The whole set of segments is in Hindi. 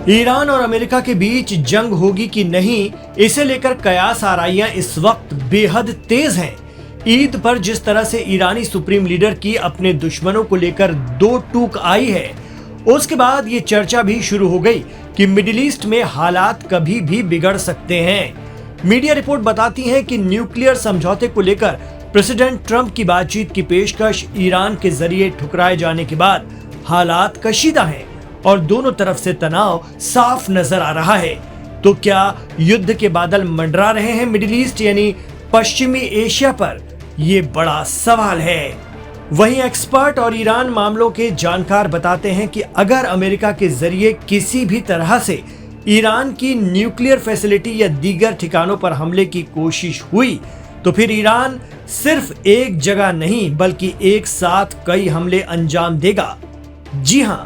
ईरान और अमेरिका के बीच जंग होगी कि नहीं, इसे लेकर कयास आराइयां इस वक्त बेहद तेज हैं। ईद पर जिस तरह से ईरानी सुप्रीम लीडर की अपने दुश्मनों को लेकर दो टूक आई है, उसके बाद ये चर्चा भी शुरू हो गई कि मिडिल ईस्ट में हालात कभी भी बिगड़ सकते हैं। मीडिया रिपोर्ट बताती है कि न्यूक्लियर समझौते को लेकर प्रेसिडेंट ट्रंप की बातचीत की पेशकश ईरान के जरिए ठुकराए जाने के बाद हालात कशीदा हैं और दोनों तरफ से तनाव साफ नजर आ रहा है। तो क्या युद्ध के बादल मंडरा रहे हैं मिडिल ईस्ट यानी पश्चिमी एशिया पर? ये बड़ा सवाल है। वहीं एक्सपर्ट और ईरान मामलों के जानकार बताते हैं कि अगर अमेरिका के जरिए किसी भी तरह से ईरान की न्यूक्लियर फैसिलिटी या दीगर ठिकानों पर हमले की कोशिश हुई तो फिर ईरान सिर्फ एक जगह नहीं बल्कि एक साथ कई हमले अंजाम देगा। जी हां,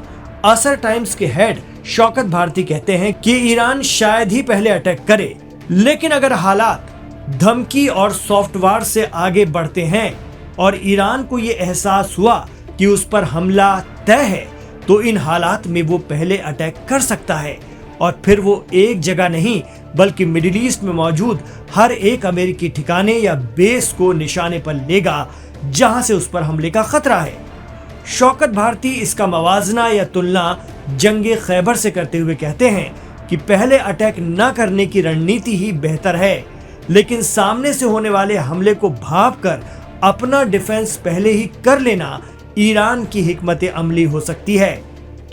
असर टाइम्स के हेड शौकत भारती कहते हैं कि ईरान शायद ही पहले अटैक करे, लेकिन अगर हालात धमकी और सॉफ्टवेयर से आगे बढ़ते हैं और ईरान को ये एहसास हुआ कि उस पर हमला तय है, तो इन हालात में वो पहले अटैक कर सकता है और फिर वो एक जगह नहीं बल्कि मिडिल ईस्ट में मौजूद हर एक अमेरिकी ठिकाने या बेस को निशाने पर लेगा जहां से उस पर हमले का खतरा है। शौकत भारती इसका मवाजना या तुलना जंगे खैबर से करते हुए कहते हैं कि पहले अटैक न करने की रणनीति ही बेहतर है, लेकिन सामने से होने वाले हमले को भांपकर अपना डिफेंस पहले ही कर लेना ईरान की हिकमत अमली हो सकती है।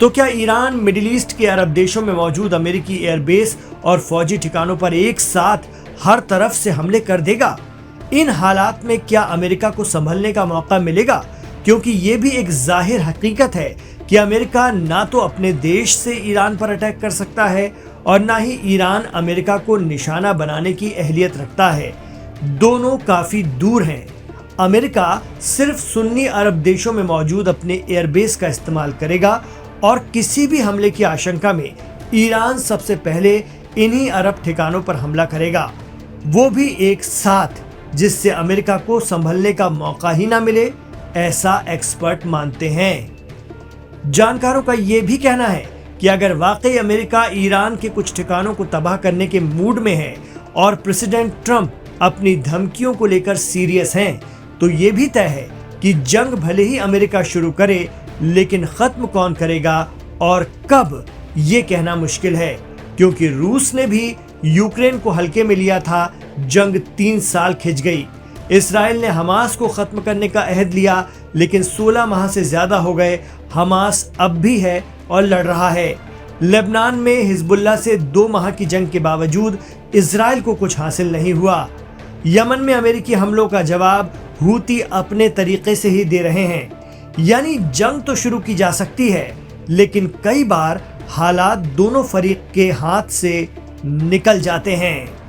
तो क्या ईरान मिडिल ईस्ट के अरब देशों में मौजूद अमेरिकी एयरबेस और फौजी ठिकानों पर एक साथ हर तरफ से हमले कर देगा? इन हालात में क्या अमेरिका को संभलने का मौका मिलेगा? क्योंकि ये भी एक जाहिर हकीकत है कि अमेरिका ना तो अपने देश से ईरान पर अटैक कर सकता है और ना ही ईरान अमेरिका को निशाना बनाने की अहलियत रखता है। दोनों काफी दूर हैं। अमेरिका सिर्फ सुन्नी अरब देशों में मौजूद अपने एयरबेस का इस्तेमाल करेगा और किसी भी हमले की आशंका में ईरान सबसे पहले इन्हीं अरब ठिकानों पर हमला करेगा, वो भी एक साथ, जिससे अमेरिका को संभलने का मौका ही ना मिले, ऐसा एक्सपर्ट मानते हैं। जानकारों का यह भी कहना है कि अगर वाकई अमेरिका ईरान के कुछ ठिकानों को तबाह करने के मूड में है और प्रेसिडेंट ट्रंप अपनी धमकियों को लेकर सीरियस हैं, तो ये भी तय है कि जंग भले ही अमेरिका शुरू करे, लेकिन खत्म कौन करेगा और कब, ये कहना मुश्किल है, क्योंकि रूस ने भी यूक्रेन को हल्के में लिया था। जंग 3 साल खिंच गई। इसराइल ने हमास को खत्म करने का अहद लिया, लेकिन 16 माह से ज्यादा हो गए। हमास अब भी है और लड़ रहा है। लेबनान में हिजबुल्लाह से 2 माह की जंग के बावजूद इसराइल को कुछ हासिल नहीं हुआ। यमन में अमेरिकी हमलों का जवाब हूती अपने तरीके से ही दे रहे हैं। यानी जंग तो शुरू की जा सकती है, लेकिन कई बार हालात दोनों फरीक के हाथ से निकल जाते हैं।